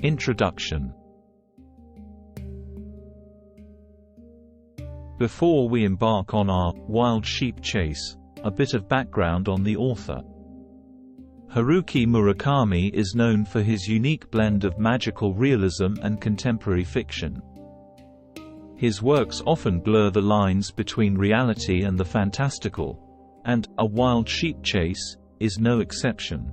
Introduction. Before we embark on our wild sheep chase, a bit of background on the author. Haruki Murakami is known for his unique blend of magical realism and contemporary fiction. His works often blur the lines between reality and the fantastical, and A Wild Sheep Chase is no exception.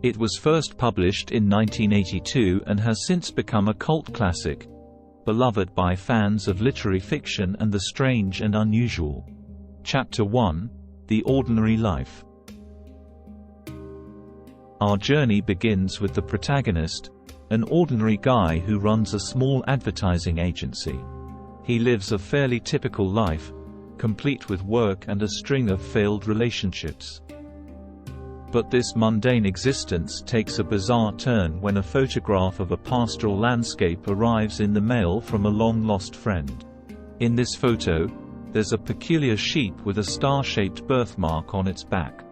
It was first published in 1982 and has since become a cult classic, beloved by fans of literary fiction and the strange and unusual. Chapter 1: The Ordinary Life. Our journey begins with the protagonist, an ordinary guy who runs a small advertising agency. He lives a fairly typical life, complete with work and a string of failed relationships. But this mundane existence takes a bizarre turn when a photograph of a pastoral landscape arrives in the mail from a long-lost friend. In this photo, there's a peculiar sheep with a star-shaped birthmark on its back.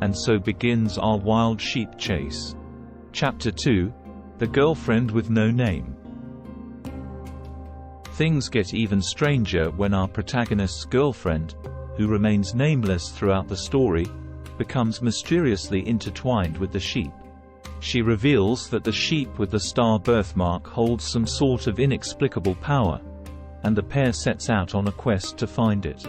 And so begins our wild sheep chase. Chapter 2: The Girlfriend with No Name. Things get even stranger when our protagonist's girlfriend, who remains nameless throughout the story, becomes mysteriously intertwined with the sheep. She reveals that the sheep with the star birthmark holds some sort of inexplicable power, and the pair sets out on a quest to find it.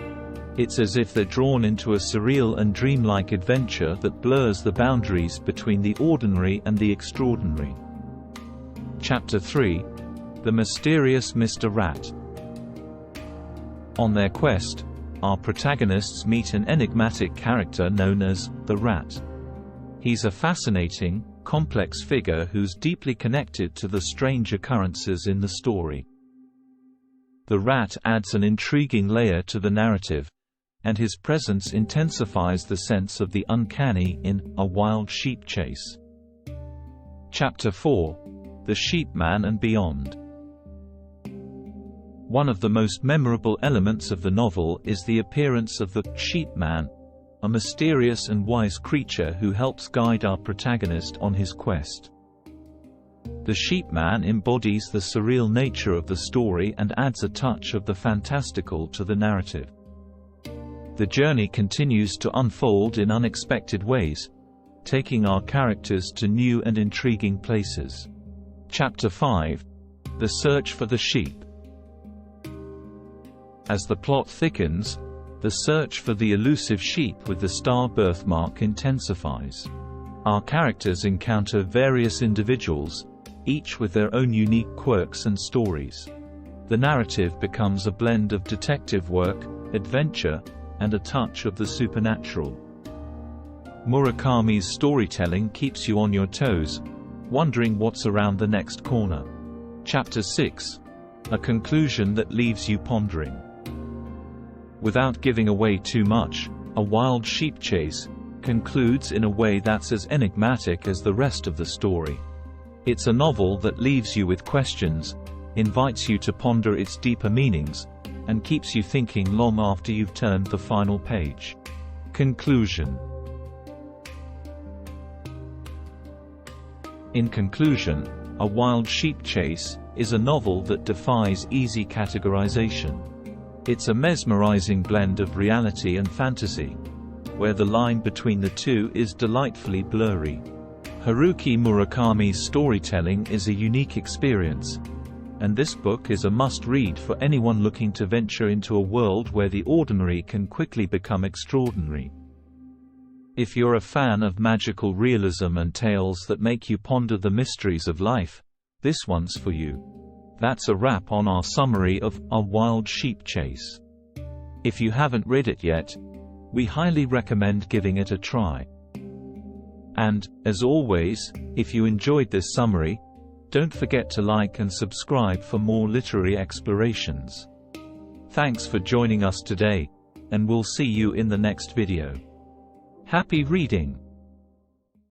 It's as if they're drawn into a surreal and dreamlike adventure that blurs the boundaries between the ordinary and the extraordinary. Chapter 3: The Mysterious Mr. Rat. On their quest, our protagonists meet an enigmatic character known as the Rat. He's a fascinating, complex figure who's deeply connected to the strange occurrences in the story. The Rat adds an intriguing layer to the narrative, and his presence intensifies the sense of the uncanny in A Wild Sheep Chase. Chapter 4: The Sheep Man and Beyond. One of the most memorable elements of the novel is the appearance of the Sheep Man, a mysterious and wise creature who helps guide our protagonist on his quest. The Sheep Man embodies the surreal nature of the story and adds a touch of the fantastical to the narrative. The journey continues to unfold in unexpected ways, taking our characters to new and intriguing places. Chapter 5: The Search for the Sheep. As the plot thickens, the search for the elusive sheep with the star birthmark intensifies. Our characters encounter various individuals, each with their own unique quirks and stories. The narrative becomes a blend of detective work, adventure, and a touch of the supernatural. Murakami's storytelling keeps you on your toes, wondering what's around the next corner. Chapter 6: A conclusion that leaves you pondering. Without giving away too much, A Wild Sheep Chase concludes in a way that's as enigmatic as the rest of the story. It's a novel that leaves you with questions, invites you to ponder its deeper meanings, and keeps you thinking long after you've turned the final page. Conclusion. In conclusion, A Wild Sheep Chase is a novel that defies easy categorization. It's a mesmerizing blend of reality and fantasy, where the line between the two is delightfully blurry. Haruki Murakami's storytelling is a unique experience, and this book is a must-read for anyone looking to venture into a world where the ordinary can quickly become extraordinary. If you're a fan of magical realism and tales that make you ponder the mysteries of life, this one's for you. That's a wrap on our summary of A Wild Sheep Chase. If you haven't read it yet, we highly recommend giving it a try. And, as always, if you enjoyed this summary, don't forget to like and subscribe for more literary explorations. Thanks for joining us today, and we'll see you in the next video. Happy reading!